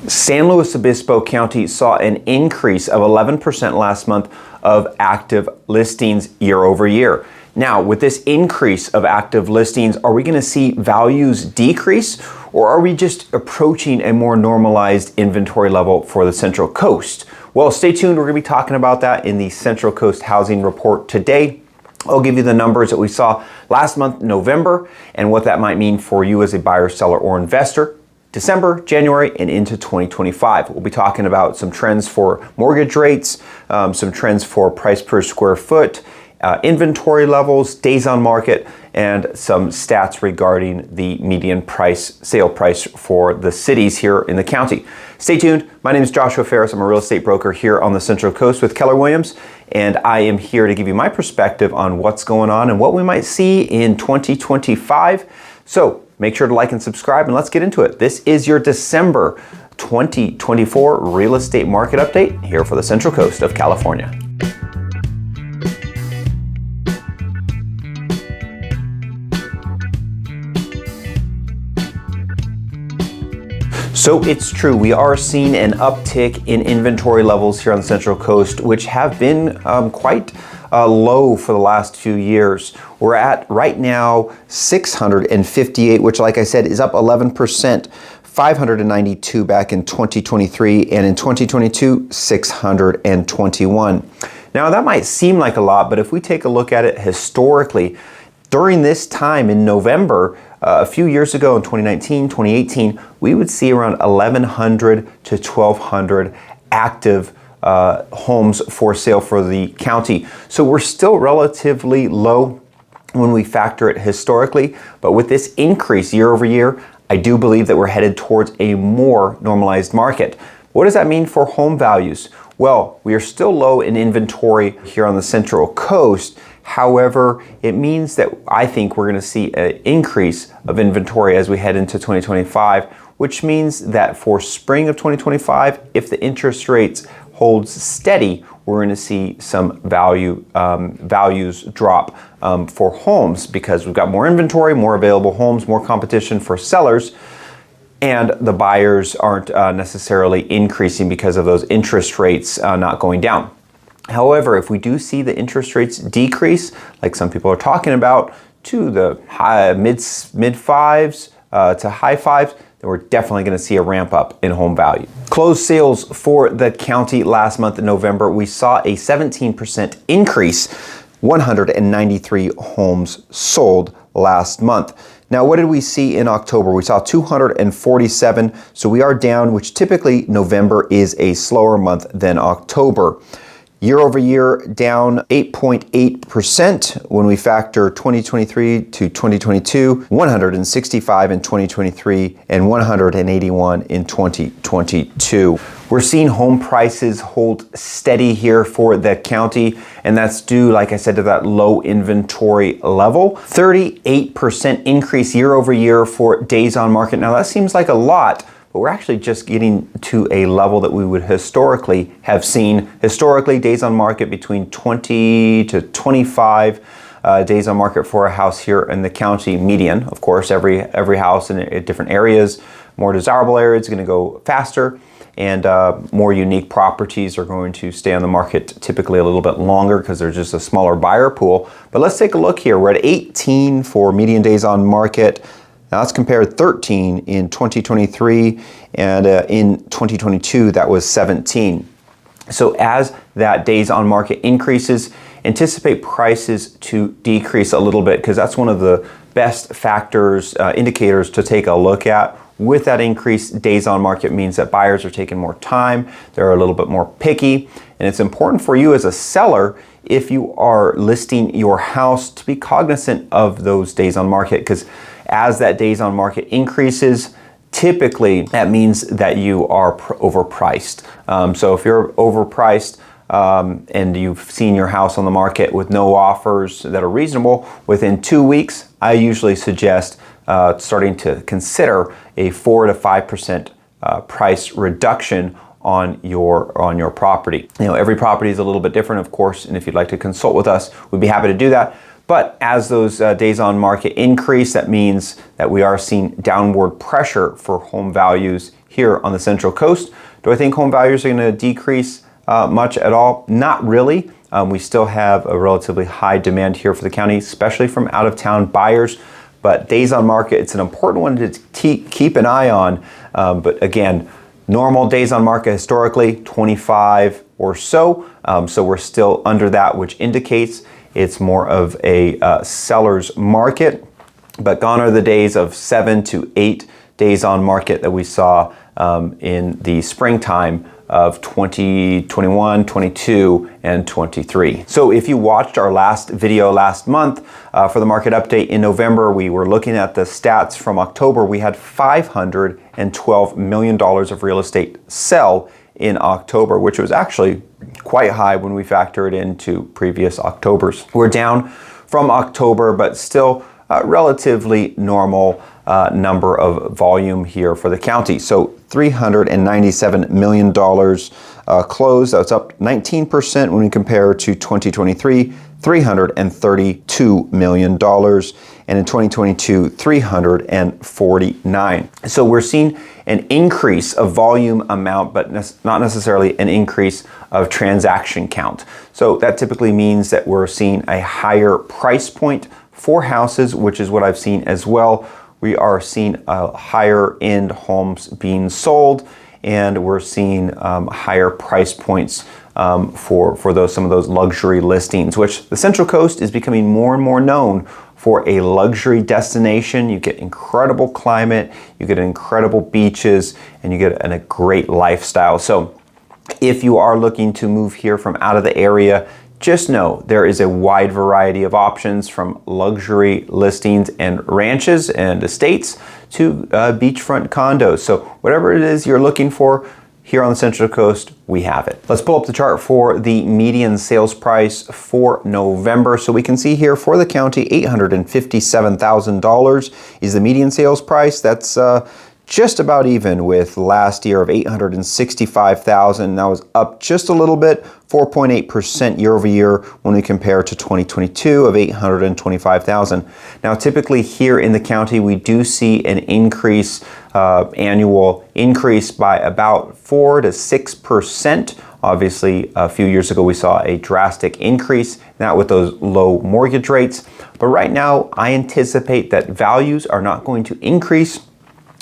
San Luis Obispo County saw an increase of 11% last month of active listings year over year. Now, with this increase of active listings, are we going to see values decrease, or are we just approaching a more normalized inventory level for the Central Coast? Well, stay tuned. We're going to be talking about that in the Central Coast Housing Report today. I'll give you the numbers that we saw last month, November, and what that might mean for you as a buyer, seller, or investor. December, January, and into 2025. We'll be talking about some trends for mortgage rates, some trends for price per square foot, inventory levels, days on market, and some stats regarding the median price, sale price for the cities here in the county. Stay tuned. My name is Joshua Ferris. I'm a real estate broker here on the Central Coast with Keller Williams, and I am here to give you my perspective on what's going on and what we might see in 2025. So make sure to like and subscribe, and let's get into it. This is your December 2024 real estate market update here for the Central Coast of California. So it's true, we are seeing an uptick in inventory levels here on the Central Coast, which have been quite low for the last few years. We're at right now 658, which, like I said, is up 11%, 592 back in 2023, and in 2022, 621. Now that might seem like a lot, but if we take a look at it historically, during this time in November, a few years ago in 2019, 2018, we would see around 1,100 to 1,200 active homes for sale for the county. So we're still relatively low when we factor it historically, but with this increase year over year, I do believe that we're headed towards a more normalized market. What does that mean for home values? Well, we are still low in inventory here on the Central Coast. However, it means that I think we're going to see an increase of inventory as we head into 2025, which means that for spring of 2025, if the interest rates holds steady, we're going to see some values drop for homes because we've got more inventory, more available homes, more competition for sellers, and the buyers aren't necessarily increasing because of those interest rates not going down. However, if we do see the interest rates decrease, like some people are talking about, to the mid fives to high fives, then we're definitely going to see a ramp up in home value. Closed sales for the county last month in November, we saw a 17% increase, 193 homes sold last month. Now, what did we see in October? We saw 247, so we are down, which typically November is a slower month than October. Year over year, down 8.8% when we factor 2023 to 2022, 165 in 2023, and 181 in 2022. We're seeing home prices hold steady here for the county, and that's due, like I said, to that low inventory level. 38% increase year over year for days on market. Now that seems like a lot, but we're actually just getting to a level that we would historically have seen. Historically, days on market between 20 to 25 days on market for a house here in the county median. Of course, every house in different areas, more desirable areas, is going to go faster, and more unique properties are going to stay on the market typically a little bit longer because there's just a smaller buyer pool. But let's take a look here. We're at 18 for median days on market. Now let's compare 13 in 2023, and in 2022 that was 17. So as that days on market increases, anticipate prices to decrease a little bit, because that's one of the best factors, indicators to take a look at. With that increased days on market means that buyers are taking more time, they're a little bit more picky, and it's important for you as a seller, if you are listing your house, to be cognizant of those days on market, because as that days on market increases, typically that means that you are overpriced. So if you're overpriced and you've seen your house on the market with no offers that are reasonable within 2 weeks, I usually suggest starting to consider a 4 to 5% price reduction on your property. You know, every property is a little bit different, of course, and if you'd like to consult with us, we'd be happy to do that. But as those days on market increase, that means that we are seeing downward pressure for home values here on the Central Coast. Do I think home values are going to decrease much at all? Not really. We still have a relatively high demand here for the county, especially from out-of-town buyers. But days on market, it's an important one to keep an eye on. But again, normal days on market historically, 25 or so. So we're still under that, which indicates it's more of a seller's market. But gone are the days of 7 to 8 days on market that we saw in the springtime of 2021, 22, and 23. So if you watched our last video last month for the market update in November, we were looking at the stats from October. We had $512 million of real estate sell in October, which was actually quite high when we factor it into previous Octobers. We're down from October, but still relatively normal number of volume here for the county. So $397 million closed. That's up 19% when we compare to 2023, $332 million. And in 2022, $349. So we're seeing an increase of volume amount, but not necessarily an increase of transaction count. So that typically means that we're seeing a higher price point for houses, which is what I've seen as well. We are seeing higher end homes being sold, and we're seeing higher price points for some of those luxury listings, which the Central Coast is becoming more and more known for a luxury destination. You get incredible climate, you get incredible beaches, and you get a great lifestyle. So if you are looking to move here from out of the area, just know there is a wide variety of options, from luxury listings and ranches and estates to beachfront condos. So whatever it is you're looking for here on the Central Coast, we have it. Let's pull up the chart for the median sales price for November. So we can see here for the county, $857,000 is the median sales price. That's just about even with last year of $865,000. That was up just a little bit, 4.8% year over year when we compare to 2022 of $825,000. Now, typically here in the county, we do see an increase, annual increase by about 4 to 6%. Obviously, a few years ago, we saw a drastic increase, not with those low mortgage rates. But right now, I anticipate that values are not going to increase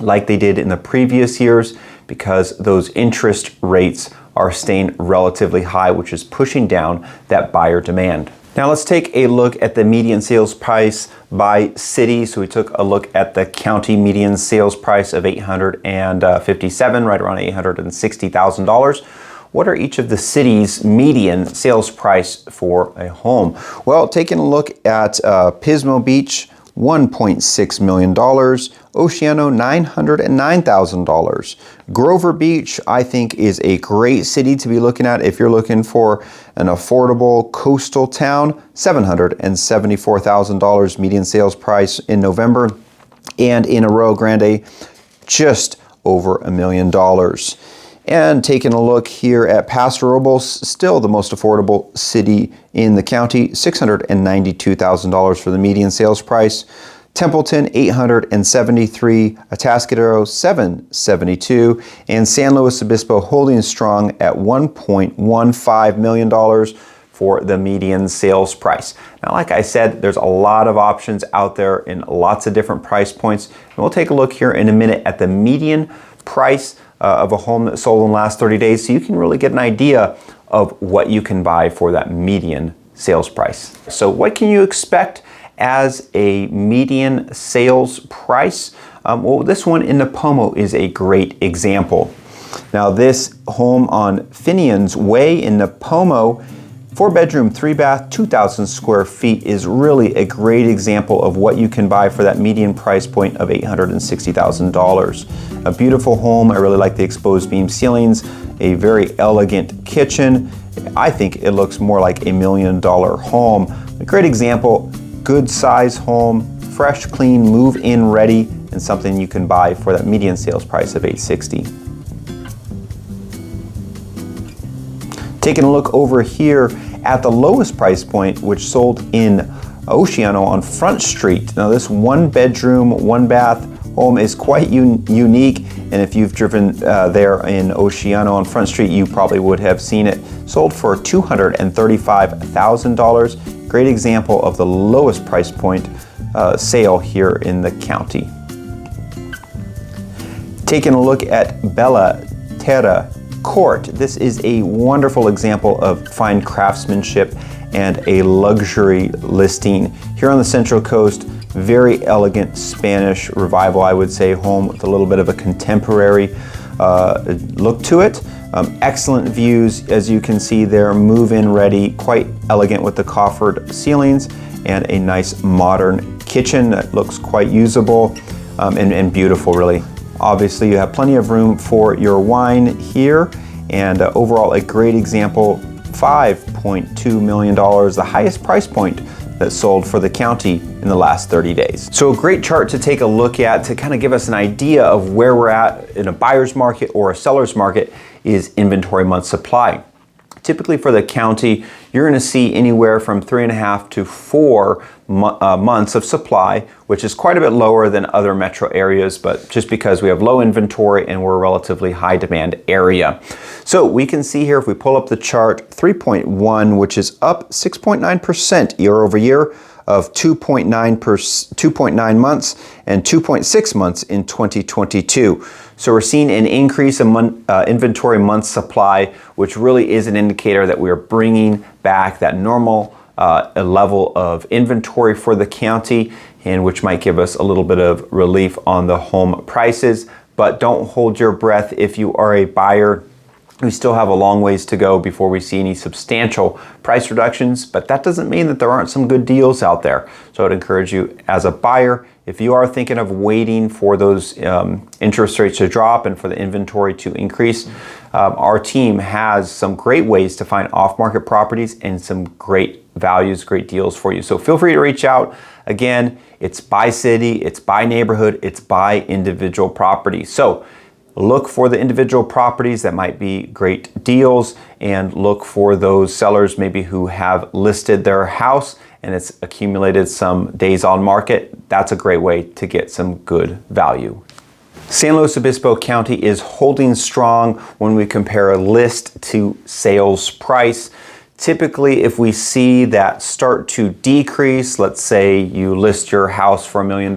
like they did in the previous years, because those interest rates are staying relatively high, which is pushing down that buyer demand. Now let's take a look at the median sales price by city. So we took a look at the county median sales price of $857,000, right around $860,000. What are each of the cities' median sales price for a home? Well, taking a look at Pismo Beach, $1.6 million. Oceano, $909,000. Grover Beach, I think, is a great city to be looking at if you're looking for an affordable coastal town. $774,000 median sales price in November. And in Arroyo Grande, just over $1 million. And taking a look here at Paso Robles, still the most affordable city in the county, $692,000 for the median sales price. Templeton, $873,000, Atascadero, $772,000, and San Luis Obispo holding strong at $1.15 million for the median sales price. Now, like I said, there's a lot of options out there in lots of different price points. And we'll take a look here in a minute at the median price of a home that sold in the last 30 days, so you can really get an idea of what you can buy for that median sales price. So what can you expect as a median sales price? Well, this one in Napomo is a great example. Now, this home on Finian's Way in Napomo, 4-bedroom, 3-bath, 2,000 square feet, is really a great example of what you can buy for that median price point of $860,000. A beautiful home. I really like the exposed beam ceilings, a very elegant kitchen. I think it looks more like $1 million home. A great example, good size home, fresh, clean, move-in ready, and something you can buy for that median sales price of $860,000. Taking a look over here at the lowest price point, which sold in Oceano on Front Street. Now, this 1-bedroom, 1-bath home is quite unique, And if you've driven there in Oceano on Front Street, you probably would have seen it sold for $235,000. Great example of the lowest price point sale here in the county. Taking a look at Bella Terra Court. This is a wonderful example of fine craftsmanship and a luxury listing here on the Central Coast. Very elegant Spanish revival, I would say, home with a little bit of a contemporary look to it. Excellent views, as you can see there, move-in ready, quite elegant with the coffered ceilings and a nice modern kitchen that looks quite usable and beautiful, really. Obviously, you have plenty of room for your wine here, and overall a great example. $5.2 million, the highest price point that sold for the county in the last 30 days. So a great chart to take a look at to kind of give us an idea of where we're at in a buyer's market or a seller's market is inventory month supply. Typically for the county, you're going to see anywhere from 3.5 to 4 months of supply, which is quite a bit lower than other metro areas, but just because we have low inventory and we're a relatively high demand area. So we can see here, if we pull up the chart, 3.1, which is up 6.9% year over year, of 2.9 months and 2.6 months in 2022. So we're seeing an increase in inventory month supply, which really is an indicator that we are bringing back that normal level of inventory for the county, and which might give us a little bit of relief on the home prices. But don't hold your breath if you are a buyer. We still have a long ways to go before we see any substantial price reductions, but that doesn't mean that there aren't some good deals out there. So I'd encourage you as a buyer, if you are thinking of waiting for those interest rates to drop and for the inventory to increase, our team has some great ways to find off-market properties and some great values, great deals for you. So feel free to reach out. Again, it's by city, it's by neighborhood, it's by individual property. So look for the individual properties that might be great deals, and look for those sellers maybe who have listed their house and it's accumulated some days on market. That's a great way to get some good value. San Luis Obispo County is holding strong when we compare a list to sales price. Typically, if we see that start to decrease, let's say you list your house for $1 million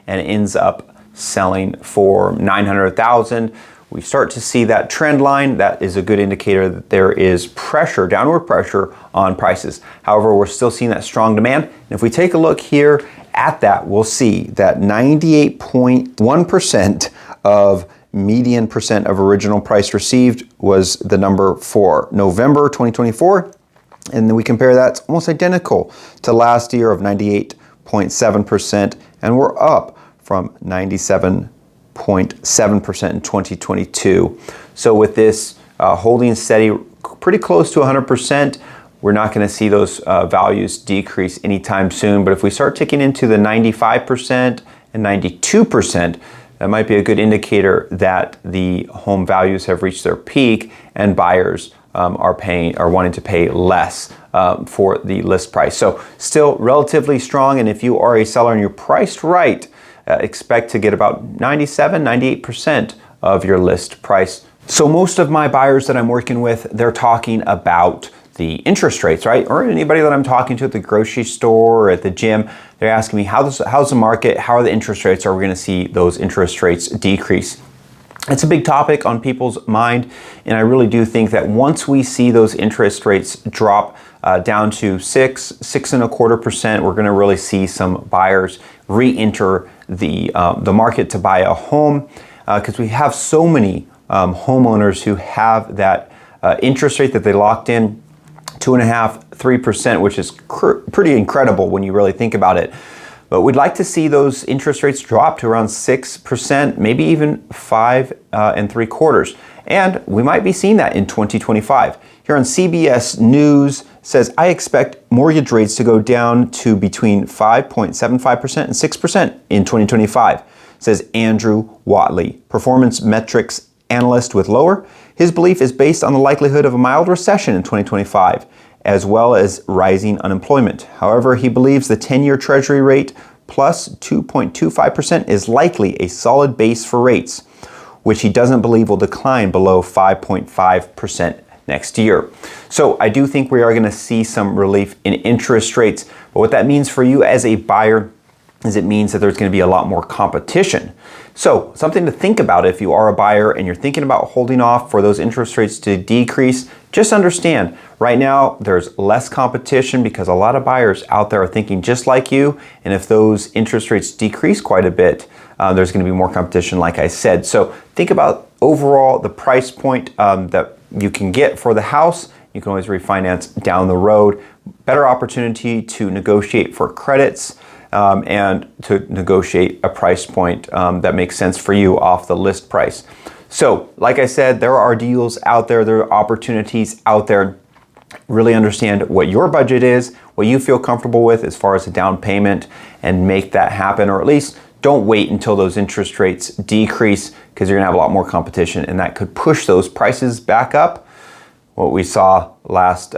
and it ends up selling for $900,000, we start to see that trend line. That is a good indicator that there is pressure, downward pressure on prices. However, we're still seeing that strong demand. And if we take a look here at that, we'll see that 98.1% of median percent of original price received was the number for November 2024. And then we compare that, it's almost identical to last year of 98.7%, and we're up from 97.7% in 2022. So with this holding steady pretty close to 100%, we're not going to see those values decrease anytime soon. But if we start ticking into the 95% and 92%, that might be a good indicator that the home values have reached their peak and buyers are wanting to pay less for the list price. So still relatively strong, and if you are a seller and you're priced right, expect to get about 98% of your list price. So most of my buyers that I'm working with, they're talking about the interest rates, right? Or anybody that I'm talking to at the grocery store or at the gym, they're asking me, how's the market? How are the interest rates? Are we going to see those interest rates decrease? It's a big topic on people's mind, and I really do think that once we see those interest rates drop down to 6.25%, we're going to really see some buyers re-enter the market to buy a home, because we have so many homeowners who have that interest rate that they locked in, 2.5%, 3%, which is pretty incredible when you really think about it. But we'd like to see those interest rates drop to around 6%, maybe even 5.75%. And we might be seeing that in 2025. Here on CBS News says, I expect mortgage rates to go down to between 5.75% and 6% in 2025, says Andrew Watley, performance metrics analyst with Lower. His belief is based on the likelihood of a mild recession in 2025, as well as rising unemployment. However, he believes the 10-year Treasury rate plus 2.25% is likely a solid base for rates. which he doesn't believe will decline below 5.5% next year. So I do think we are going to see some relief in interest rates. But what that means for you as a buyer is it means that there's going to be a lot more competition. So something to think about if you are a buyer and you're thinking about holding off for those interest rates to decrease, just understand right now there's less competition because a lot of buyers out there are thinking just like you. And if those interest rates decrease quite a bit, there's going to be more competition, like I said. So think about overall the price point that you can get for the house. You can always refinance down the road. Better opportunity to negotiate for credits. And to negotiate a price point that makes sense for you off the list price. So, like I said, there are deals out there, there are opportunities out there. Really understand what your budget is, what you feel comfortable with as far as a down payment, and make that happen, or at least don't wait until those interest rates decrease, because you're gonna have a lot more competition and that could push those prices back up. What we saw last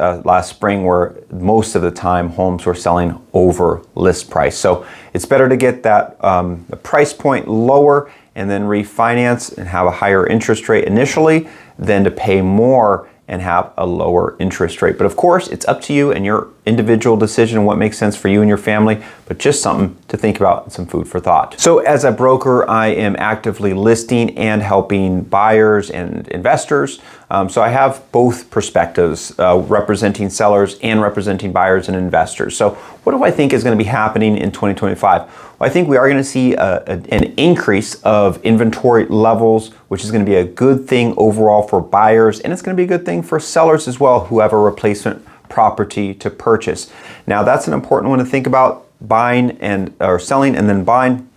spring, where most of the time homes were selling over list price. So it's better to get that the price point lower and then refinance and have a higher interest rate initially than to pay more and have a lower interest rate. But of course, it's up to you and your individual decision and what makes sense for you and your family, but just something to think about and some food for thought. So as a broker, I am actively listing and helping buyers and investors. So I have both perspectives, representing sellers and representing buyers and investors. So what do I think is going to be happening in 2025? Well, I think we are going to see an increase of inventory levels, which is going to be a good thing overall for buyers, and it's going to be a good thing for sellers as well who have a replacement property to purchase. Now, that's an important one to think about, buying or selling and then buying.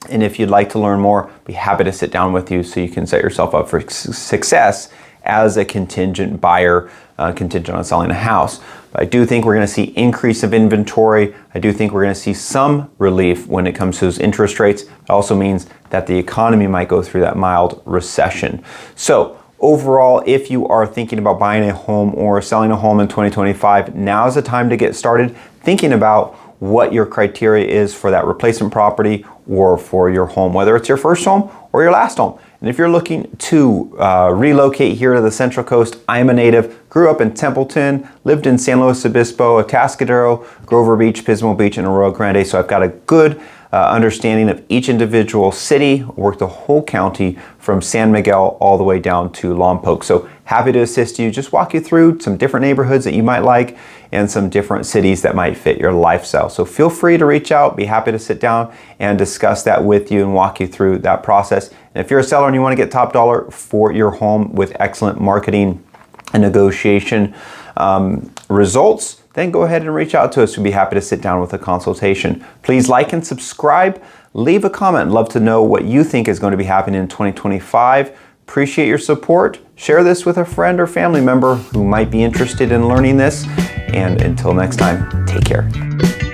And if you'd like to learn more, I'd be happy to sit down with you so you can set yourself up for success as a contingent buyer, contingent on selling a house. But I do think we're going to see increase of inventory. I do think we're going to see some relief when it comes to those interest rates. It also means that the economy might go through that mild recession. So overall, if you are thinking about buying a home or selling a home in 2025, now is the time to get started thinking about what your criteria is for that replacement property or for your home, whether it's your first home or your last home. And if you're looking to relocate here to the Central Coast, I'm a native, grew up in Templeton, lived in San Luis Obispo, Atascadero, Grover Beach, Pismo Beach, and Arroyo Grande. So I've got a good understanding of each individual city, worked the whole county from San Miguel all the way down to Lompoc. So happy to assist you, just walk you through some different neighborhoods that you might like and some different cities that might fit your lifestyle. So feel free to reach out, be happy to sit down and discuss that with you and walk you through that process. And if you're a seller and you want to get top dollar for your home with excellent marketing and negotiation results, then go ahead and reach out to us. We'd be happy to sit down with a consultation. Please like and subscribe. Leave a comment. Love to know what you think is going to be happening in 2025. Appreciate your support. Share this with a friend or family member who might be interested in learning this. And until next time, take care.